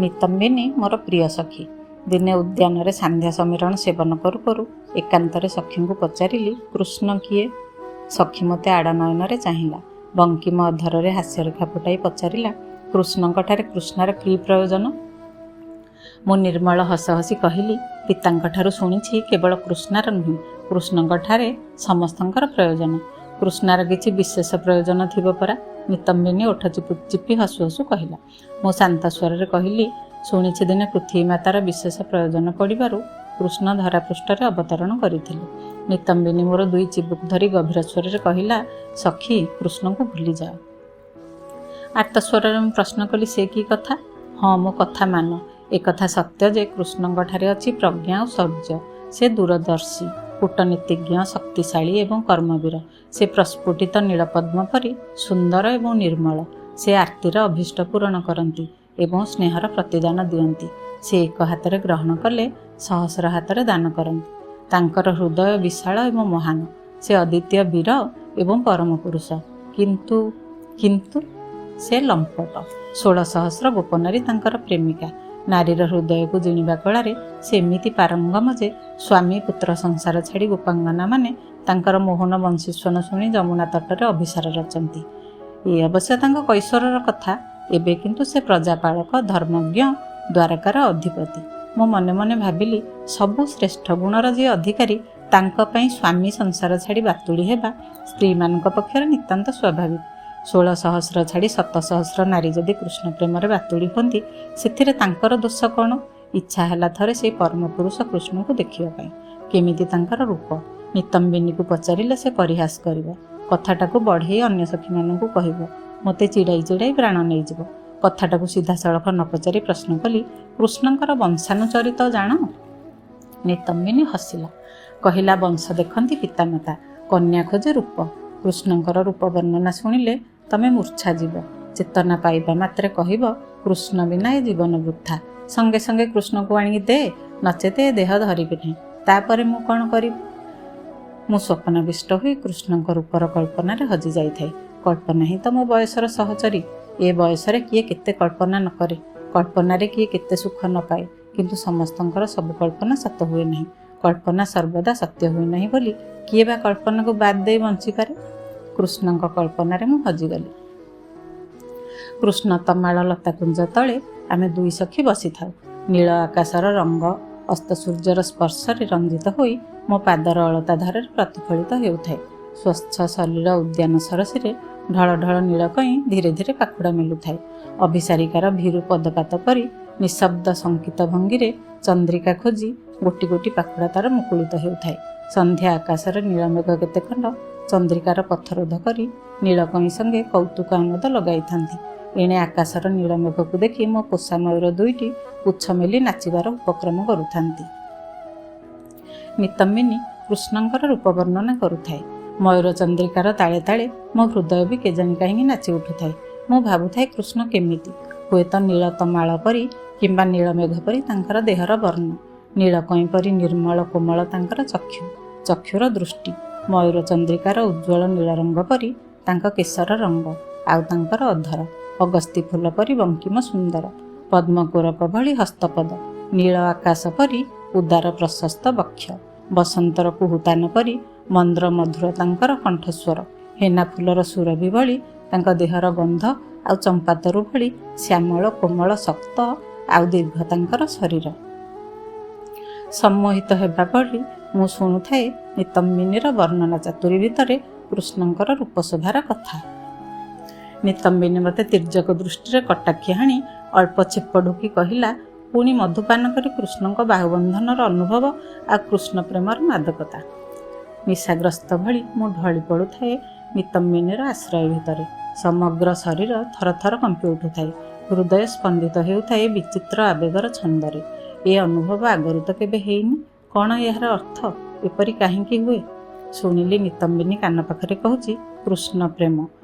ନିତମ୍ବିନୀ ମୋର ପ୍ରିୟ ସଖୀ। ଦିନେ ଉଦ୍ୟାନରେ ସାନ୍ଧ୍ୟ ସମୀରଣ ସେବନ କରୁ କରୁ ଏକାନ୍ତରେ ସଖୀଙ୍କୁ ପଚାରିଲି, କୃଷ୍ଣ କିଏ? ସଖୀ ମୋତେ ଆଡ଼ନୟନରେ ଚାହିଁଲା। ବଙ୍କିମ ଅଧରରେ ହାସ୍ୟରେଖା ଫୁଟାଇ ପଚାରିଲା, କୃଷ୍ଣଙ୍କଠାରେ କୃଷ୍ଣର କି ପ୍ରୟୋଜନ? ମୁଁ ନିର୍ମଳ ହସ ହସି କହିଲି, ପିତାଙ୍କଠାରୁ ଶୁଣିଛି କେବଳ କୃଷ୍ଣର ନୁହେଁ, କୃଷ୍ଣଙ୍କଠାରେ ସମସ୍ତଙ୍କର ପ୍ରୟୋଜନ। କୃଷ୍ଣର କିଛି ବିଶେଷ ପ୍ରୟୋଜନ ଥିବ ପରା? ନିତମ୍ବିନୀ ଓଠ ଚିପି ହସୁ ହସୁ କହିଲା। ମୁଁ ଶାନ୍ତ ସ୍ୱରରେ କହିଲି, ଶୁଣିଛି ଦିନେ ପୃଥିବୀ ମାତାର ବିଶେଷ ପ୍ରୟୋଜନ ପଡ଼ିବାରୁ କୃଷ୍ଣ ଧରାପୃଷ୍ଠରେ ଅବତରଣ କରିଥିଲେ। ନିତମ୍ବିନୀ ମୋର 2 ଚିବୁକ ଧରି ଗଭୀର ସ୍ୱରରେ କହିଲା, ସଖୀ, କୃଷ୍ଣଙ୍କୁ ଭୁଲିଯାଅ। ଆର୍ତ୍ତ ସ୍ୱରରେ ମୁଁ ପ୍ରଶ୍ନ କଲି, ସେ କି କଥା? ହଁ, ମୋ କଥା ମାନ। ଏକଥା ସତ୍ୟ ଯେ କୃଷ୍ଣଙ୍କଠାରେ ଅଛି ପ୍ରଜ୍ଞା ଓ ଶୌର୍ଯ୍ୟ। ସେ ଦୂରଦର୍ଶୀ, କୂଟନୀତିଜ୍ଞ, ଶକ୍ତିଶାଳୀ ଏବଂ କର୍ମବୀର। ସେ ପ୍ରସ୍ଫୁଟିତ ନୀଳପଦ୍ମ ପରି ସୁନ୍ଦର ଏବଂ ନିର୍ମଳ। ସେ ଆର୍ତ୍ତିର ଅଭୀଷ୍ଟ ପୂରଣ କରନ୍ତି ଏବଂ ସ୍ନେହର ପ୍ରତିଦାନ ଦିଅନ୍ତି। ସେ ଏକ ହାତରେ ଗ୍ରହଣ କଲେ ସହସ୍ର ହାତରେ ଦାନ କରନ୍ତି। ତାଙ୍କର ହୃଦୟ ବିଶାଳ ଏବଂ ମହାନ। ସେ ଅଦ୍ୱିତୀୟ ବୀର ଏବଂ ପରମ ପୁରୁଷ। କିନ୍ତୁ ସେ ଲମ୍ପଟ। 16,000 ଗୋପନାରୀ ତାଙ୍କର ପ୍ରେମିକା। ନାରୀର ହୃଦୟକୁ ଜିଣିବା କଳାରେ ସେ ଏମିତି ପାରଙ୍ଗମ ଯେ ସ୍ୱାମୀ ପୁତ୍ର ସଂସାର ଛାଡ଼ି ଗୋପାଙ୍ଗନାମାନେ ତାଙ୍କର ମୋହନ ବଂଶୀସ୍ୱନ ଶୁଣି ଯମୁନା ତଟରେ ଅଭିସାର ରଚନ୍ତି। ଏ ଅବଶ୍ୟ ତାଙ୍କ କୈଶୋରର କଥା। ଏବେ କିନ୍ତୁ ସେ ପ୍ରଜାପାଳକ, ଧର୍ମଜ୍ଞ, ଦ୍ୱାରକାର ଅଧିପତି। ମୁଁ ମନେ ମନେ ଭାବିଲି, ସବୁ ଶ୍ରେଷ୍ଠ ଗୁଣର ଯିଏ ଅଧିକାରୀ, ତାଙ୍କ ପାଇଁ ସ୍ୱାମୀ ସଂସାର ଛାଡ଼ି ବାତୁଳି ହେବା ସ୍ତ୍ରୀମାନଙ୍କ ପକ୍ଷରେ ନିତାନ୍ତ ସ୍ୱାଭାବିକ। 16,000 ଛାଡ଼ି 7,000 ନାରୀ ଯଦି କୃଷ୍ଣ ପ୍ରେମରେ ବାତୁଳି ହୁଅନ୍ତି, ସେଥିରେ ତାଙ୍କର ଦୋଷ କ'ଣ? ଇଚ୍ଛା ହେଲା ଥରେ ସେଇ ପରମ ପୁରୁଷ କୃଷ୍ଣଙ୍କୁ ଦେଖିବା ପାଇଁ। କେମିତି ତାଙ୍କର ରୂପ? ନିତମ୍ବିନୀକୁ ପଚାରିଲେ ସେ ପରିହାସ କରିବ। କଥାଟାକୁ ବଢ଼େଇ ଅନ୍ୟ ସଖୀମାନଙ୍କୁ କହିବ। ମୋତେ ଚିଡ଼ାଇ ଚିଡ଼ାଇ ପ୍ରାଣ ନେଇଯିବ। କଥାଟାକୁ ସିଧାସଳଖ ନ ପଚାରି ପ୍ରଶ୍ନ କଲି, କୃଷ୍ଣଙ୍କର ବଂଶାନୁଚରିତ ଜାଣ? ନିତମ୍ବିନୀ ହସିଲା। କହିଲା, ବଂଶ ଦେଖନ୍ତି ପିତାମାତା, କନ୍ୟା ଖୋଜେ ରୂପ। କୃଷ୍ଣଙ୍କର ରୂପ ବର୍ଣ୍ଣନା ଶୁଣିଲେ ତମେ ମୂର୍ଚ୍ଛା ଯିବ। ଚେତନା ପାଇବା ମାତ୍ରେ କହିବ, କୃଷ୍ଣ ବିନା ଏ ଜୀବନ ବୃଥା। ସଙ୍ଗେ ସଙ୍ଗେ କୃଷ୍ଣକୁ ଆଣିକି ଦେ, ନଚେତ ଏ ଦେହ ଧରିବି ନାହିଁ। ତାପରେ ମୁଁ କ'ଣ କରିବି? ମୁଁ ସ୍ୱପ୍ନାବିଷ୍ଟ ହୋଇ କୃଷ୍ଣଙ୍କ ରୂପର କଳ୍ପନାରେ ହଜି ଯାଇଥାଏ। କଳ୍ପନା ହିଁ ତ ମୋ ବୟସର ସହଚରୀ। ଏ ବୟସରେ କିଏ କେତେ କଳ୍ପନା ନ କରେ, କଳ୍ପନାରେ କିଏ କେତେ ସୁଖ ନ ପାଏ। କିନ୍ତୁ ସମସ୍ତଙ୍କର ସବୁ କଳ୍ପନା ସତ ହୁଏ ନାହିଁ। କଳ୍ପନା ସର୍ବଦା ସତ୍ୟ ହୁଏ ନାହିଁ ବୋଲି କିଏ ବା କଳ୍ପନାକୁ ବାଦ ଦେଇ ବଞ୍ଚିପାରେ? କୃଷ୍ଣଙ୍କ କଳ୍ପନାରେ ମୁଁ ହଜିଗଲି। କୃଷ୍ଣ ତମାଳ ଲତାକୁଞ୍ଜ ତଳେ ଆମେ 2 ସଖୀ ବସିଥାଉ। ନୀଳ ଆକାଶର ରଙ୍ଗ ଅସ୍ତ ସୂର୍ଯ୍ୟର ସ୍ପର୍ଶରେ ରଞ୍ଜିତ ହୋଇ ମୋ ପାଦର ଅଳତା ଧାରରେ ପ୍ରତିଫଳିତ ହେଉଥାଏ। ସ୍ୱଚ୍ଛ ସଲିଳ ଉଦ୍ୟାନ ସରସିରେ ଢଳ ଢଳ ନୀଳକଇଁ ଧୀରେ ଧୀରେ ପାଖୁଡ଼ା ମେଲୁଥାଏ। ଅଭିସାରିକାର ଭୀରୁ ପଦପାତ କରି ନିଃଶବ୍ଦ ଶଙ୍କିତ ଭଙ୍ଗୀରେ ଚନ୍ଦ୍ରିକା ଖୋଜି ଗୋଟି ଗୋଟି ପାଖୁଡ଼ା ତାର ମୁକୁଳିତ ହେଉଥାଏ। ସନ୍ଧ୍ୟା ଆକାଶରେ ନୀଳମେଘ କେତେ ଖଣ୍ଡ ଚନ୍ଦ୍ରିକାର ପଥରୋଧ କରି ନୀଳକଇଁ ସଙ୍ଗେ କୌତୁକ ଆମୋଦ ଲଗାଇଥାନ୍ତି। ଏଣେ ଆକାଶର ନୀଳମେଘକୁ ଦେଖି ମୋ ପୋଷା ମୟୂର 2ଟି ପୁଚ୍ଛ ମେଲି ନାଚିବାର ଉପକ୍ରମ କରୁଥାନ୍ତି। ନିତମ୍ବିନୀ କୃଷ୍ଣଙ୍କର ରୂପ ବର୍ଣ୍ଣନା କରୁଥାଏ। ମୟୂର ଚନ୍ଦ୍ରିକାର ତାଳେ ତାଳେ ମୋ ହୃଦୟ ବି କେଜାଣି କାହିଁକି ନାଚି ଉଠୁଥାଏ। ମୁଁ ଭାବୁଥାଏ, କୃଷ୍ଣ କେମିତି? ହୁଏତ ନୀଳ ତମାଳ ପରି କିମ୍ବା ନୀଳମେଘ ପରି ତାଙ୍କର ଦେହର ବର୍ଣ୍ଣ, ନୀଳକଇଁ ପରି ନିର୍ମଳ କୋମଳ ତାଙ୍କର ଚକ୍ଷୁ, ଚକ୍ଷୁର ଦୃଷ୍ଟି, ମୟୂର ଚନ୍ଦ୍ରିକାର ଉଜ୍ଜ୍ୱଳ ନୀଳ ରଙ୍ଗ ପରି ତାଙ୍କ କେଶର ରଙ୍ଗ, ଆଉ ତାଙ୍କର ଅଧର ଅଗସ୍ତି ଫୁଲ ପରି ବଙ୍କିମ ସୁନ୍ଦର, ପଦ୍ମକୋରକ ଭଳି ହସ୍ତପଦ, ନୀଳ ଆକାଶ ପରି ଉଦାର ପ୍ରଶସ୍ତ ବକ୍ଷ, ବସନ୍ତର କୁହୁତାନ ପରି ମନ୍ଦ୍ର ମଧୁର ତାଙ୍କର କଣ୍ଠସ୍ୱର, ହେନା ଫୁଲର ସୁରଭି ଭଳି ତାଙ୍କ ଦେହର ଗନ୍ଧ, ଆଉ ଚମ୍ପାତରୁ ଭଳି ଶ୍ୟାମଳ କୋମଳ ଶକ୍ତ ଆଉ ଦୀର୍ଘ ତାଙ୍କର ଶରୀର। ସମ୍ମୋହିତ ହେବା ଭଳି ମୁଁ ଶୁଣୁଥାଏ ନିତମ୍ବିନୀର ବର୍ଣ୍ଣନା ଚାତୁରୀ ଭିତରେ କୃଷ୍ଣଙ୍କର ରୂପଶୋଭାର କଥା। ନିତମ୍ବିନୀ ମୋତେ ତିର୍ଯକ ଦୃଷ୍ଟିରେ କଟାକ୍ଷୀ ହାଣି ଅଳ୍ପ ଛେପ ଢୁକି କହିଲା, ପୁଣି ମଧୁପାନ କରି କୃଷ୍ଣଙ୍କ ବାହୁବନ୍ଧନର ଅନୁଭବ ଆଉ କୃଷ୍ଣ ପ୍ରେମର ମାଦକତା। ନିଶାଗ୍ରସ୍ତ ଭଳି ମୁଁ ଢଳି ପଡ଼ୁଥାଏ ନିତମ୍ବିନୀର ଆଶ୍ରୟ ଭିତରେ। ସମଗ୍ର ଶରୀର ଥରଥର କମ୍ପି ଉଠୁଥାଏ। ହୃଦୟ ସ୍ପନ୍ଦିତ ହେଉଥାଏ ବିଚିତ୍ର ଆବେଗର ଛନ୍ଦରେ। ଏ ଅନୁଭବ ଆଗରୁ ତ କେବେ ହେଇନି। କ'ଣ ଏହାର ଅର୍ଥ? ଏପରି କାହିଁକି ହୁଏ? ଶୁଣିଲି ନିତମ୍ବିନୀ କାନ ପାଖରେ କହୁଛି, କୃଷ୍ଣ ପ୍ରେମ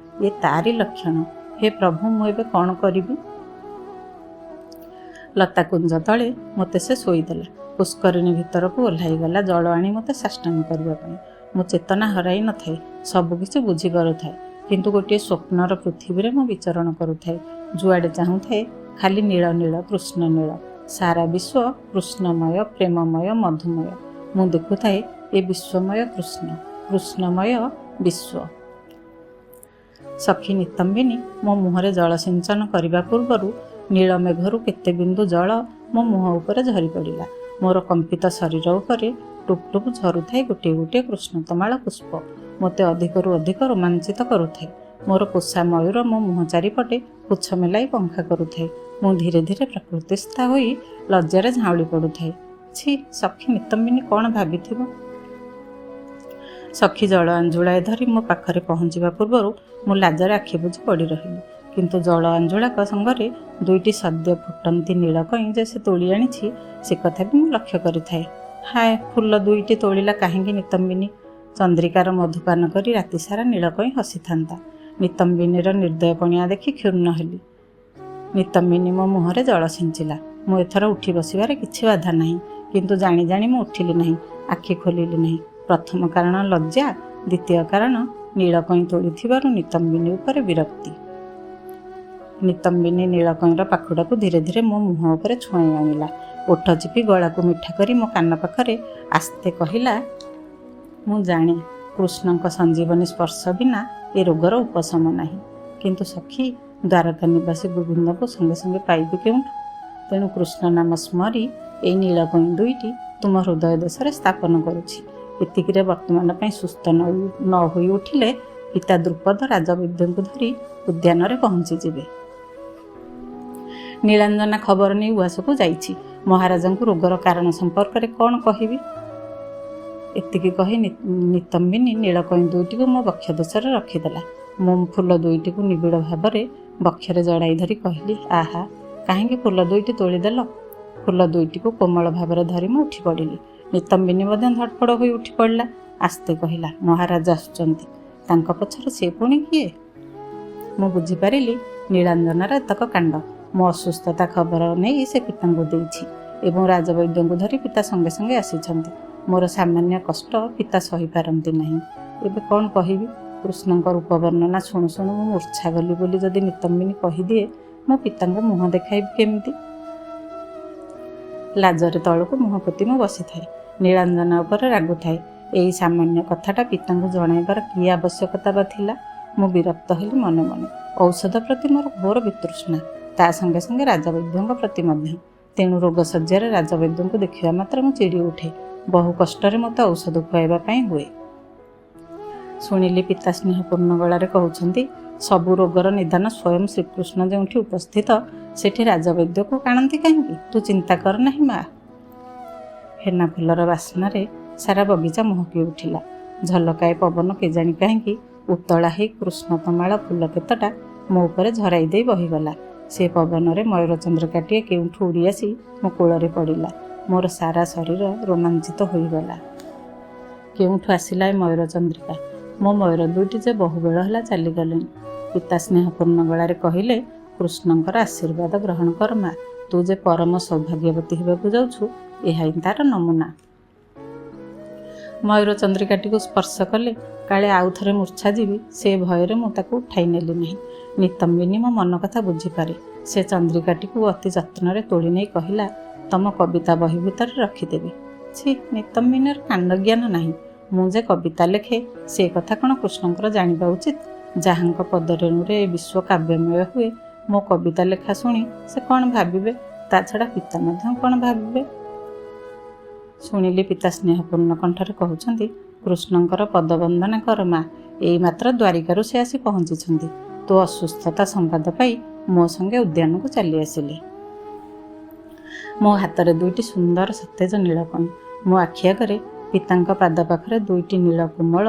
ଏ ତାରି ଲକ୍ଷଣ। ହେ ପ୍ରଭୁ, ମୁଁ ଏବେ କ'ଣ କରିବି? ଲତାକୁଞ୍ଜ ତଳେ ମୋତେ ସେ ଶୋଇଦେଲା। ପୁଷ୍କରିଣୀ ଭିତରକୁ ଓହ୍ଲାଇଗଲା ଜଳ ଆଣି ମୋତେ ସାଷ୍ଟାଙ୍ଗ କରିବା ପାଇଁ। ମୁଁ ଚେତନା ହରାଇ ନଥାଏ, ସବୁକିଛି ବୁଝିପାରୁଥାଏ। କିନ୍ତୁ ଗୋଟିଏ ସ୍ୱପ୍ନର ପୃଥିବୀରେ ମୁଁ ବିଚରଣ କରୁଥାଏ। ଯୁଆଡ଼େ ଚାହୁଁଥାଏ ଖାଲି ନୀଳ ନୀଳ କୃଷ୍ଣ ନୀଳ, ସାରା ବିଶ୍ୱ କୃଷ୍ଣମୟ, ପ୍ରେମମୟ, ମଧୁମୟ। ମୁଁ ଦେଖୁଥାଏ ଏ ବିଶ୍ୱମୟ କୃଷ୍ଣ, କୃଷ୍ଣମୟ ବିଶ୍ୱ। ସଖୀ ନିତମ୍ବିନୀ ମୋ ମୁହଁରେ ଜଳସିଞ୍ଚନ କରିବା ପୂର୍ବରୁ ନୀଳ ମେଘରୁ କେତେ ବିନ୍ଦୁ ଜଳ ମୋ ମୁହଁ ଉପରେ ଝରି ପଡ଼ିଲା। ମୋର କମ୍ପିତ ଶରୀର ଉପରେ ଟୁପ୍ ଟୁପ୍ ଝରୁଥାଏ ଗୋଟିଏ ଗୋଟିଏ କୃଷ୍ଣତମାଳ ପୁଷ୍ପ। ମୋତେ ଅଧିକରୁ ଅଧିକ ରୋମାଞ୍ଚିତ କରୁଥାଏ। ମୋର ପୋଷା ମୟୂର ମୋ ମୁହଁ ଚାରିପଟେ ପୁଚ୍ଛ ମେଲାଇ ପଙ୍ଖା କରୁଥାଏ। ମୁଁ ଧୀରେ ଧୀରେ ପ୍ରକୃତିସ୍ଥ ହୋଇ ଲଜ୍ଜାରେ ଝାଉଁଳି ପଡ଼ୁଥାଏ। ଛି, ସଖୀ ନିତମ୍ବିନୀ କ'ଣ ଭାବିଥିବ? ସଖୀ ଜଳ ଆଞ୍ଜୁଳାଏ ଧରି ମୋ ପାଖରେ ପହଞ୍ଚିବା ପୂର୍ବରୁ ମୁଁ ଲାଜରେ ଆଖି ବୁଜି ପଡ଼ି ରହିଲି। କିନ୍ତୁ ଜଳ ଆଞ୍ଜୁଳାକ ସଙ୍ଗରେ ଦୁଇଟି ସଦ୍ୟ ଫୁଟନ୍ତି ନୀଳକଇଁ ଯେ ସେ ତୋଳି ଆଣିଛି, ସେ କଥା ବି ମୁଁ ଲକ୍ଷ୍ୟ କରିଥାଏ। ହାୟ, ଫୁଲ ଦୁଇଟି ତୋଳିଲା କାହିଁକି ନିତମ୍ବିନୀ? ଚନ୍ଦ୍ରିକାର ମଧୁପାନ କରି ରାତିସାରା ନୀଳକଇଁ ହସିଥାନ୍ତା। ନିତମ୍ବିନୀର ନିର୍ଦ୍ଦୟପଣିଆ ଦେଖି କ୍ଷୁର୍ଣ୍ଣ ହେଲି। ନିତମ୍ବିନୀ ମୋ ମୁହଁରେ ଜଳ ଛିଞ୍ଚିଲା। ମୁଁ ଏଥର ଉଠି ବସିବାରେ କିଛି ବାଧା ନାହିଁ, କିନ୍ତୁ ଜାଣି ଜାଣି ମୁଁ ଉଠିଲି ନାହିଁ, ଆଖି ଖୋଲିଲି ନାହିଁ। ପ୍ରଥମ କାରଣ ଲଜ୍ଜା, ଦ୍ୱିତୀୟ କାରଣ ନୀଳକଇଁ ତୋଳିଥିବାରୁ ନିତମ୍ବିନୀ ଉପରେ ବିରକ୍ତି। ନିତମ୍ବିନୀ ନୀଳକଇଁର ପାଖୁଡ଼ାକୁ ଧୀରେ ଧୀରେ ମୋ ମୁହଁ ଉପରେ ଛୁଆଇଁ ଆଣିଲା। ଓଠ ଚିପି ଗଳାକୁ ମିଠା କରି ମୋ କାନ ପାଖରେ ଆସ୍ତେ କହିଲା, ମୁଁ ଜାଣେ କୃଷ୍ଣଙ୍କ ସଞ୍ଜୀବନୀ ସ୍ପର୍ଶ ବିନା ଏ ରୋଗର ଉପଶମ ନାହିଁ। କିନ୍ତୁ ସଖୀ, ଦ୍ୱାରକା ନିବାସୀ ଗୋବିନ୍ଦଙ୍କୁ ସଙ୍ଗେ ସଙ୍ଗେ ପାଇବି କେଉଁଠୁ? ତେଣୁ କୃଷ୍ଣ ନାମ ସ୍ମରି ଏଇ ନୀଳକଇଁ ଦୁଇଟି ତୁମ ହୃଦୟ ଦେଶରେ ସ୍ଥାପନ କରୁଛି। ଏତିକିରେ ବର୍ତ୍ତମାନ ପାଇଁ ସୁସ୍ଥ ନ ହୋଇ ଉଠିଲେ ପିତା ଦ୍ରୁପଦ ରାଜବୈଦ୍ୟଙ୍କୁ ଧରି ଉଦ୍ୟାନରେ ପହଞ୍ଚିଯିବେ। ନୀଳାଞ୍ଜନା ଖବର ନେଇ ଉଆସକୁ ଯାଇଛି। ମହାରାଜାଙ୍କୁ ରୋଗର କାରଣ ସମ୍ପର୍କରେ କ'ଣ କହିବି? ଏତିକି କହି ନିତମ୍ବିନୀ ନୀଳକଇଁ ଦୁଇଟିକୁ ମୋ ବକ୍ଷ ଦେଶରେ ରଖିଦେଲା। ମୁଁ ଫୁଲ ଦୁଇଟିକୁ ନିବିଡ଼ ଭାବରେ ବକ୍ଷରେ ଜଡ଼ାଇ ଧରି କହିଲି, ଆହା, କାହିଁକି ଫୁଲ ଦୁଇଟି ତୋଳିଦେଲ? ଫୁଲ ଦୁଇଟିକୁ କୋମଳ ଭାବରେ ଧରି ମୁଁ ଉଠି ପଡ଼ିଲି। ନିତମ୍ବିନୀ ମଧ୍ୟ ଧଡ଼ପଡ଼ ହୋଇ ଉଠି ପଡ଼ିଲା। ଆସ୍ତେ କହିଲା, ମହାରାଜ ଆସୁଛନ୍ତି। ତାଙ୍କ ପଛରେ ସେ ପୁଣି କିଏ? ମୁଁ ବୁଝିପାରିଲି ନୀଳାଞ୍ଜନାର ଏତକ କାଣ୍ଡ। ମୋ ଅସୁସ୍ଥତା ଖବର ନେଇ ସେ ପିତାଙ୍କୁ ଦେଇଛି ଏବଂ ରାଜବୈଦ୍ୟଙ୍କୁ ଧରି ପିତା ସଙ୍ଗେ ସଙ୍ଗେ ଆସିଛନ୍ତି। ମୋର ସାମାନ୍ୟ କଷ୍ଟ ପିତା ସହିପାରନ୍ତି ନାହିଁ। ଏବେ କ'ଣ କହିବି? କୃଷ୍ଣଙ୍କ ରୂପ ବର୍ଣ୍ଣନା ଶୁଣୁ ଶୁଣୁ ମୁଁ ମୂର୍ଚ୍ଛା ଗଲି ବୋଲି ଯଦି ନିତମ୍ବିନୀ କହିଦିଏ, ମୁଁ ପିତାଙ୍କୁ ମୁହଁ ଦେଖାଇବି କେମିତି? ଲାଜରେ ତଳକୁ ମୁହଁ ପୋତି ମୁଁ ବସିଥାଏ। ନୀଳାଞ୍ଜନା ଉପରେ ରାଗୁଥାଏ। ଏହି ସାମାନ୍ୟ କଥାଟା ପିତାଙ୍କୁ ଜଣାଇବାର କି ଆବଶ୍ୟକତା ବା ଥିଲା? ମୁଁ ବିରକ୍ତ ହେଲି ମନେ ମନେ। ଔଷଧ ପ୍ରତି ମୋର ଘୋର ବିତୃଷ୍ଣା, ତା ସଙ୍ଗେ ସଙ୍ଗେ ରାଜବୈଦ୍ୟଙ୍କ ପ୍ରତି ମଧ୍ୟ। ତେଣୁ ରୋଗ ଶଯ୍ୟାରେ ରାଜବୈଦ୍ୟଙ୍କୁ ଦେଖିବା ମାତ୍ରେ ମୁଁ ଚିଡ଼ି ଉଠେ। ବହୁ କଷ୍ଟରେ ମୋତେ ଔଷଧ ଖୁଆଇବା ପାଇଁ ହୁଏ। ଶୁଣିଲି ପିତା ସ୍ନେହପୂର୍ଣ୍ଣ ଗଳାରେ କହୁଛନ୍ତି, ସବୁ ରୋଗର ନିଦାନ ସ୍ୱୟଂ ଶ୍ରୀକୃଷ୍ଣ ଯେଉଁଠି ଉପସ୍ଥିତ, ସେଠି ରାଜବୈଦ୍ୟକୁ କାଣନ୍ତି କାହିଁକି? ତୁ ଚିନ୍ତା କର ନାହିଁ ମା। ହେନା ଫୁଲର ବାସ୍ନାରେ ସାରା ବଗିଚା ମହକି ଉଠିଲା। ଝଲକାଏ ପବନ କେଜାଣି କାହିଁକି ଉତ୍ତଳା ହେଇ କୃଷ୍ଣତମାଳ ଫୁଲ କେତଟା ମୋ ଉପରେ ଝରାଇ ଦେଇ ବହିଗଲା। ସେ ପବନରେ ମୟୂରଚନ୍ଦ୍ରିକାଟିଏ କେଉଁଠୁ ଉଡ଼ି ଆସି ମୋ କୋଳରେ ପଡ଼ିଲା। ମୋର ସାରା ଶରୀର ରୋମାଞ୍ଚିତ ହୋଇଗଲା। କେଉଁଠୁ ଆସିଲା ଏ ମୟୂରଚନ୍ଦ୍ରିକା? ମୋ ମୟୂର ଦୁଇଟି ଯେ ବହୁବେଳ ହେଲା ଚାଲିଗଲେଣି। ପିତା ସ୍ନେହପୂର୍ଣ୍ଣ ଗଳାରେ କହିଲେ, କୃଷ୍ଣଙ୍କର ଆଶୀର୍ବାଦ ଗ୍ରହଣ କର ମା। ତୁ ଯେ ପରମ ସୌଭାଗ୍ୟବତୀ ହେବାକୁ ଯାଉଛୁ, ଏହା ହିଁ ତାର ନମୁନା। ମୟୂରଚନ୍ଦ୍ରିକାଟିକୁ ସ୍ପର୍ଶ କଲେ କାଳେ ଆଉ ଥରେ ମୂର୍ଚ୍ଛା ଯିବି, ସେ ଭୟରେ ମୁଁ ତାକୁ ଉଠାଇ ନେଲି ନାହିଁ। ନିତମ୍ବିନୀ ମୋ ମନ କଥା ବୁଝିପାରେ। ସେ ଚନ୍ଦ୍ରିକାଟିକୁ ଅତି ଯତ୍ନରେ ତୋଳି ନେଇ କହିଲା, ତମ କବିତା ବହି ଭିତରେ ରଖିଦେବି। ଛି, ନିତମ୍ବିନୀର କାଣ୍ଡଜ୍ଞାନ ନାହିଁ। ମୁଁ ଯେ କବିତା ଲେଖେ, ସେ କଥା କ'ଣ କୃଷ୍ଣଙ୍କର ଜାଣିବା ଉଚିତ? ଯାହାଙ୍କ ପଦରେଣୁରେ ଏ ବିଶ୍ୱ କାବ୍ୟମୟ ହୁଏ, ମୋ କବିତା ଲେଖା ଶୁଣି ସେ କ'ଣ ଭାବିବେ? ତା ଛଡ଼ା ପିତା ମଧ୍ୟ କ'ଣ ଭାବିବେ? ଶୁଣିଲି ପିତା ସ୍ନେହପୂର୍ଣ୍ଣ କଣ୍ଠରେ କହୁଛନ୍ତି, କୃଷ୍ଣଙ୍କର ପଦବନ୍ଦନା କର ମା। ଏଇ ମାତ୍ର ଦ୍ୱାରିକାରୁ ସେ ଆସି ପହଞ୍ଚିଛନ୍ତି। ତୋ ଅସୁସ୍ଥତା ସମ୍ବାଦ ପାଇ ମୋ ସଙ୍ଗେ ଉଦ୍ୟାନକୁ ଚାଲି ଆସିଲେ। ମୋ ହାତରେ ଦୁଇଟି ସୁନ୍ଦର ସତେଜ ନୀଳକଇଁ। ମୋ ଆଖି ଆଗରେ ପିତାଙ୍କ ପାଦ ପାଖରେ ଦୁଇଟି ନୀଳ କୋମଳ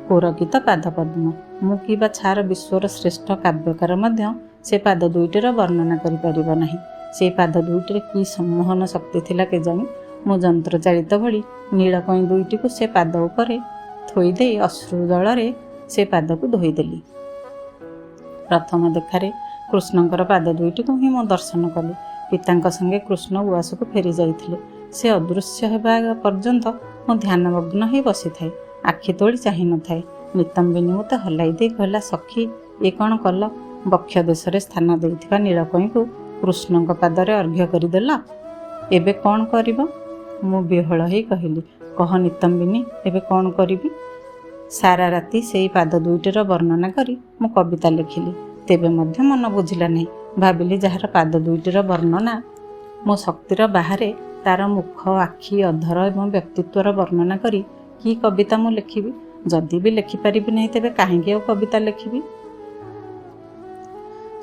କୋରକିତ ପାଦପଦ୍ମ। ମୁଁ କି ବା ଛାର ବିଶ୍ୱର ଶ୍ରେଷ୍ଠ କାବ୍ୟକାର ମଧ୍ୟ ସେ ପାଦ ଦୁଇଟିର ବର୍ଣ୍ଣନା କରିପାରିବ ନାହିଁ। ସେ ପାଦ ଦୁଇଟିରେ କି ସମ୍ମୋହନ ଶକ୍ତି ଥିଲା କେଜାଣି? ମୁଁ ଯନ୍ତ୍ରଚାଳିତ ଭଳି ନୀଳକଇଁ ଦୁଇଟିକୁ ସେ ପାଦ ଉପରେ ଥୋଇଦେଇ ଅଶ୍ରୁ ଜଳରେ ସେ ପାଦକୁ ଧୋଇଦେଲି। ପ୍ରଥମ ଦେଖାରେ କୃଷ୍ଣଙ୍କର ପାଦ ଦୁଇଟିକୁ ହିଁ ମୁଁ ଦର୍ଶନ କଲି। ପିତାଙ୍କ ସଙ୍ଗେ କୃଷ୍ଣ ଉଆସକୁ ଫେରି ଯାଇଥିଲେ। ସେ ଅଦୃଶ୍ୟ ହେବା ପର୍ଯ୍ୟନ୍ତ ମୁଁ ଧ୍ୟାନମଗ୍ନ ହୋଇ ବସିଥାଏ, ଆଖି ତୋଳି ଚାହିଁ ନଥାଏ। ନିତମ୍ବିନୀ ମୋତେ ହଲାଇ ଦେଇ କହିଲା, ସଖୀ, ଏ କ'ଣ କଲ? ବକ୍ଷ ଦେଶରେ ସ୍ଥାନ ଦେଇଥିବା ନୀଳକଇଁକୁ କୃଷ୍ଣଙ୍କ ପାଦରେ ଅର୍ଘ୍ୟ କରିଦେଲ। ଏବେ କ'ଣ କରିବ? ମୁଁ ବିହ୍ୱଳ ହେଇ କହିଲି, କହ ନିତମ୍ବିନୀ, ଏବେ କ'ଣ କରିବି? ସାରା ରାତି ସେଇ ପାଦ ଦୁଇଟିର ବର୍ଣ୍ଣନା କରି ମୁଁ କବିତା ଲେଖିଲି। ତେବେ ମଧ୍ୟ ମନ ବୁଝିଲା ନାହିଁ। ଭାବିଲି, ଯାହାର ପାଦ ଦୁଇଟିର ବର୍ଣ୍ଣନା ମୋ ଶକ୍ତିର ବାହାରେ, ତାର ମୁଖ, ଆଖି, ଅଧର ଏବଂ ବ୍ୟକ୍ତିତ୍ୱର ବର୍ଣ୍ଣନା କରି କି କବିତା ମୁଁ ଲେଖିବି? ଯଦି ବି ଲେଖିପାରିବି ନାହିଁ, ତେବେ କାହିଁକି ଆଉ କବିତା ଲେଖିବି?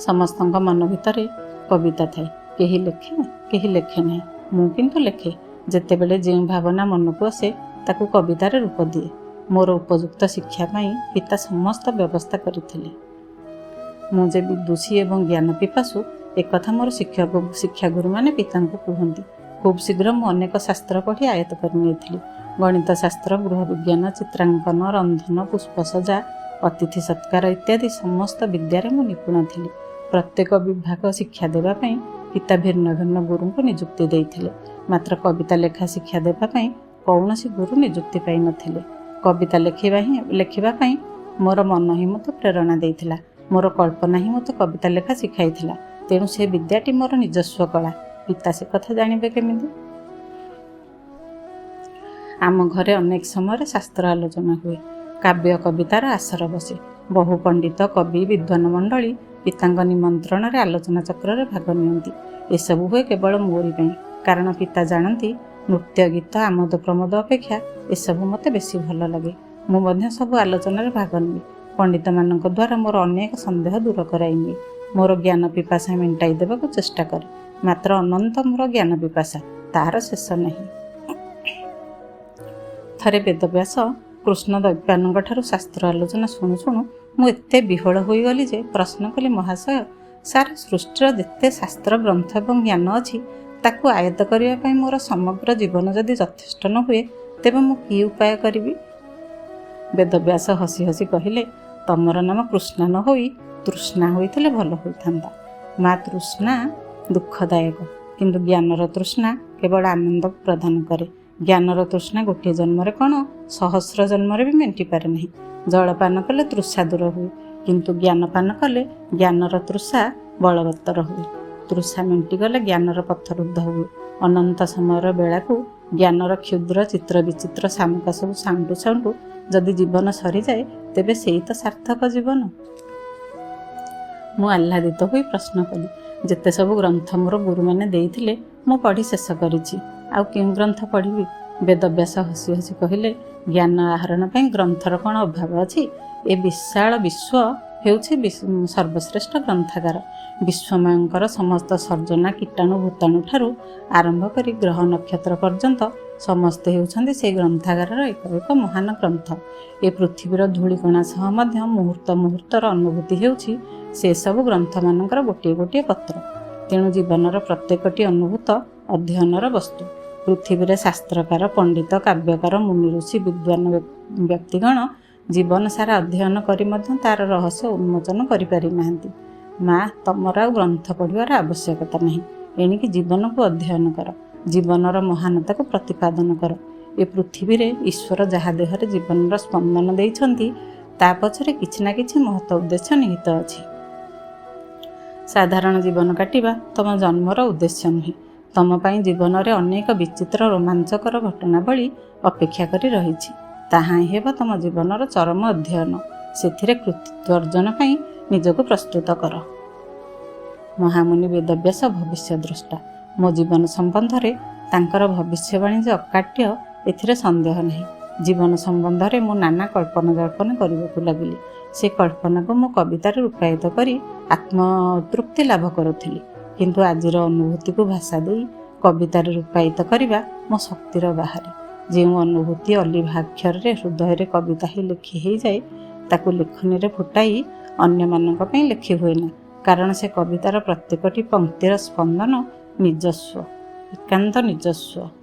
ସମସ୍ତଙ୍କ ମନ ଭିତରେ କବିତା ଥାଏ। କେହି ଲେଖେ, କେହି ଲେଖେ ନାହିଁ। ମୁଁ କିନ୍ତୁ ଲେଖେ। ଯେତେବେଳେ ଯେଉଁ ଭାବନା ମନକୁ ଆସେ ତାକୁ କବିତାରେ ରୂପ ଦିଏ। ମୋର ଉପଯୁକ୍ତ ଶିକ୍ଷା ପାଇଁ ପିତା ସମସ୍ତ ବ୍ୟବସ୍ଥା କରିଥିଲେ। ମୁଁ ଯେ ବିଦୁଷୀ ଏବଂ ଜ୍ଞାନ ପିପାସୁ, ଏକଥା ମୋର ଶିକ୍ଷାଗୁରୁମାନେ ପିତାଙ୍କୁ କୁହନ୍ତି। ଖୁବ୍ ଶୀଘ୍ର ମୁଁ ଅନେକ ଶାସ୍ତ୍ର ପଢ଼ି ଆୟତ୍ତ କରି ନେଇଥିଲି। ଗଣିତ ଶାସ୍ତ୍ର, ଗୃହ ବିଜ୍ଞାନ, ଚିତ୍ରାଙ୍କନ, ରନ୍ଧନ, ପୁଷ୍ପସଜା, ଅତିଥି ସତ୍କାର ଇତ୍ୟାଦି ସମସ୍ତ ବିଦ୍ୟାରେ ମୁଁ ନିପୁଣ ଥିଲି। ପ୍ରତ୍ୟେକ ବିଭାଗ ଶିକ୍ଷା ଦେବା ପାଇଁ ପିତା ଭିନ୍ନ ଭିନ୍ନ ଗୁରୁଙ୍କୁ ନିଯୁକ୍ତି ଦେଇଥିଲେ। ମାତ୍ର କବିତା ଲେଖା ଶିକ୍ଷା ଦେବା ପାଇଁ କୌଣସି ଗୁରୁ ନିଯୁକ୍ତି ପାଇନଥିଲେ। କବିତା ଲେଖିବା ପାଇଁ ମୋର ମନ ହିଁ ମୋତେ ପ୍ରେରଣା ଦେଇଥିଲା। ମୋର କଳ୍ପନା ହିଁ ମୋତେ କବିତା ଲେଖା ଶିଖାଇଥିଲା। ତେଣୁ ସେ ବିଦ୍ୟାଟି ମୋର ନିଜସ୍ୱ କଳା। ପିତା ସେ କଥା ଜାଣିବେ କେମିତି? ଆମ ଘରେ ଅନେକ ସମୟରେ ଶାସ୍ତ୍ର ଆଲୋଚନା ହୁଏ। କାବ୍ୟ କବିତାର ଆସର ବସେ। ବହୁ ପଣ୍ଡିତ, କବି, ବିଦ୍ୱାନ ମଣ୍ଡଳୀ ପିତାଙ୍କ ନିମନ୍ତ୍ରଣରେ ଆଲୋଚନା ଚକ୍ରରେ ଭାଗ ନିଅନ୍ତି। ଏସବୁ ହୁଏ କେବଳ ମୋରି ପାଇଁ। କାରଣ ପିତା ଜାଣନ୍ତି, ନୃତ୍ୟ, ଗୀତ, ଆମୋଦ ପ୍ରମୋଦ ଅପେକ୍ଷା ଏସବୁ ମୋତେ ବେଶୀ ଭଲ ଲାଗେ। ମୁଁ ମଧ୍ୟ ସବୁ ଆଲୋଚନାରେ ଭାଗ ନିଏ। ପଣ୍ଡିତମାନଙ୍କ ଦ୍ୱାରା ମୋର ଅନେକ ସନ୍ଦେହ ଦୂର କରାଇ ନିଏ। ମୋର ଜ୍ଞାନ ପିପାସା ମେଣ୍ଟାଇ ଦେବାକୁ ଚେଷ୍ଟା କରେ। ମାତ୍ର ଅନନ୍ତ ମୋର ଜ୍ଞାନ ପିପାସା, ତାହାର ଶେଷ ନାହିଁ। ଥରେ ବେଦବ୍ୟାସ କୃଷ୍ଣ ଦୈପାୟନଙ୍କ ଠାରୁ ଶାସ୍ତ୍ର ଆଲୋଚନା ଶୁଣୁ ଶୁଣୁ ମୁଁ ଏତେ ବିହ୍ୱଳ ହୋଇଗଲି ଯେ ପ୍ରଶ୍ନ କଲି, ମହାଶୟ, ସାରା ସୃଷ୍ଟିର ଯେତେ ଶାସ୍ତ୍ର ଗ୍ରନ୍ଥ ଏବଂ ଜ୍ଞାନ ଅଛି, ତାକୁ ଆୟତ୍ତ କରିବା ପାଇଁ ମୋର ସମଗ୍ର ଜୀବନ ଯଦି ଯଥେଷ୍ଟ ନ ହୁଏ, ତେବେ ମୁଁ କି ଉପାୟ କରିବି? ବେଦବ୍ୟାସ ହସି ହସି କହିଲେ, ତମର ନାମ କୃଷ୍ଣା ନ ହୋଇ ତୃଷ୍ଣା ହୋଇଥିଲେ ଭଲ ହୋଇଥାନ୍ତା। ମା ତୃଷ୍ଣା ଦୁଃଖଦାୟକ, କିନ୍ତୁ ଜ୍ଞାନର ତୃଷ୍ଣା କେବଳ ଆନନ୍ଦ ପ୍ରଦାନ କରେ। ଜ୍ଞାନର ତୃଷ୍ଣା ଗୋଟିଏ ଜନ୍ମରେ କ'ଣ, ସହସ୍ର ଜନ୍ମରେ ବି ମେଣ୍ଟିପାରେ ନାହିଁ। ଜଳପାନ କଲେ ତୃଷା ଦୂର ହୁଏ, କିନ୍ତୁ ଜ୍ଞାନପାନ କଲେ ଜ୍ଞାନର ତୃଷା ବଳବତ୍ତର ହୁଏ। ତୃଷା ମେଣ୍ଟିଗଲେ ଜ୍ଞାନର ପଥରୁଦ୍ଧ ହୁଏ। ଅନନ୍ତ ସମୟର ବେଳାକୁ ଜ୍ଞାନର କ୍ଷୁଦ୍ର ଚିତ୍ର ବିଚିତ୍ର ସାମୁକା ସବୁ ସାଉଣ୍ଡୁ ସାଉଣ୍ଡୁ ଯଦି ଜୀବନ ସରିଯାଏ, ତେବେ ସେଇ ତ ସାର୍ଥକ ଜୀବନ। ମୁଁ ଆହ୍ଲାଦିତ ହୋଇ ପ୍ରଶ୍ନ କଲି, ଯେତେ ସବୁ ଗ୍ରନ୍ଥ ମୋର ଗୁରୁମାନେ ଦେଇଥିଲେ ମୁଁ ପଢ଼ି ଶେଷ କରିଛି, ଆଉ କେଉଁ ଗ୍ରନ୍ଥ ପଢ଼ିବି? ବେଦବ୍ୟାସ ହସି ହସି କହିଲେ, ଜ୍ଞାନ ଆହରଣ ପାଇଁ ଗ୍ରନ୍ଥର କ'ଣ ଅଭାବ ଅଛି? ଏ ବିଶାଳ ବିଶ୍ୱ ହେଉଛି ସର୍ବଶ୍ରେଷ୍ଠ ଗ୍ରନ୍ଥାଗାର। ବିଶ୍ୱମୟଙ୍କର ସମସ୍ତ ସର୍ଜନା, କୀଟାଣୁ ଭୂତାଣୁ ଠାରୁ ଆରମ୍ଭ କରି ଗ୍ରହ ନକ୍ଷତ୍ର ପର୍ଯ୍ୟନ୍ତ ସମସ୍ତେ ହେଉଛନ୍ତି ସେହି ଗ୍ରନ୍ଥାଗାରର ଏକ ଏକ ମହାନ ଗ୍ରନ୍ଥ। ଏ ପୃଥିବୀର ଧୂଳିକଣା ସହ ମଧ୍ୟ ମୁହୂର୍ତ୍ତ ମୁହୂର୍ତ୍ତର ଅନୁଭୂତି ହେଉଛି ସେସବୁ ଗ୍ରନ୍ଥମାନଙ୍କର ଗୋଟିଏ ଗୋଟିଏ ପତ୍ର। ତେଣୁ ଜୀବନର ପ୍ରତ୍ୟେକଟି ଅନୁଭୂତ ଅଧ୍ୟୟନର ବସ୍ତୁ। ପୃଥିବୀରେ ଶାସ୍ତ୍ରକାର, ପଣ୍ଡିତ, କାବ୍ୟକାର, ମୁନି ଋଷି, ବିଦ୍ୱାନ ବ୍ୟକ୍ତିଗଣ ଜୀବନ ସାରା ଅଧ୍ୟୟନ କରି ମଧ୍ୟ ତାର ରହସ୍ୟ ଉନ୍ମୋଚନ କରିପାରି ନାହାନ୍ତି। ମା, ତମର ଆଉ ଗ୍ରନ୍ଥ ପଢ଼ିବାର ଆବଶ୍ୟକତା ନାହିଁ। ଏଣିକି ଜୀବନକୁ ଅଧ୍ୟୟନ କର, ଜୀବନର ମହାନତାକୁ ପ୍ରତିପାଦନ କର। ଏ ପୃଥିବୀରେ ଈଶ୍ୱର ଯାହା ଦେହରେ ଜୀବନର ସ୍ପନ୍ଦନ ଦେଇଛନ୍ତି, ତା ପଛରେ କିଛି ନା କିଛି ମହତ ଉଦ୍ଦେଶ୍ୟ ନିହିତ ଅଛି। ସାଧାରଣ ଜୀବନ କାଟିବା ତମ ଜନ୍ମର ଉଦ୍ଦେଶ୍ୟ ନୁହେଁ। ତମ ପାଇଁ ଜୀବନରେ ଅନେକ ବିଚିତ୍ର ରୋମାଞ୍ଚକର ଘଟଣାବଳୀ ଅପେକ୍ଷା କରି ରହିଛି। ତାହା ହିଁ ହେବ ତମ ଜୀବନର ଚରମ ଅଧ୍ୟୟନ। ସେଥିରେ କୃତିତ୍ୱ ଅର୍ଜନ ପାଇଁ ନିଜକୁ ପ୍ରସ୍ତୁତ କର। ମହାମୁନି ବେଦବ୍ୟାସ ଭବିଷ୍ୟଦ୍ରଷ୍ଟା। ମୋ ଜୀବନ ସମ୍ବନ୍ଧରେ ତାଙ୍କର ଭବିଷ୍ୟବାଣୀ ଯେ ଅକାଟ୍ୟ, ଏଥିରେ ସନ୍ଦେହ ନାହିଁ। ଜୀବନ ସମ୍ବନ୍ଧରେ ମୁଁ ନାନା କଳ୍ପନା ଜଳ୍ପନା କରିବାକୁ ଲାଗିଲି। ସେ କଳ୍ପନାକୁ ମୁଁ କବିତାରେ ରୂପାୟିତ କରି ଆତ୍ମତୃପ୍ତି ଲାଭ କରୁଥିଲି। କିନ୍ତୁ ଆଜିର ଅନୁଭୂତିକୁ ଭାଷା ଦେଇ କବିତାରେ ରୂପାୟିତ କରିବା ମୋ ଶକ୍ତିର ବାହାରେ। ଯେଉଁ ଅନୁଭୂତି ଅଲିଭା ଅକ୍ଷରରେ ହୃଦୟରେ କବିତା ହିଁ ଲେଖି ହେଇଯାଏ, ତାକୁ ଲେଖନୀରେ ଫୁଟାଇ ଅନ୍ୟମାନଙ୍କ ପାଇଁ ଲେଖି ହୁଏ ନା। କାରଣ ସେ କବିତାର ପ୍ରତ୍ୟେକଟି ପଂକ୍ତିର ସ୍ପନ୍ଦନ ନିଜସ୍ୱ, ଏକାନ୍ତ ନିଜସ୍ୱ।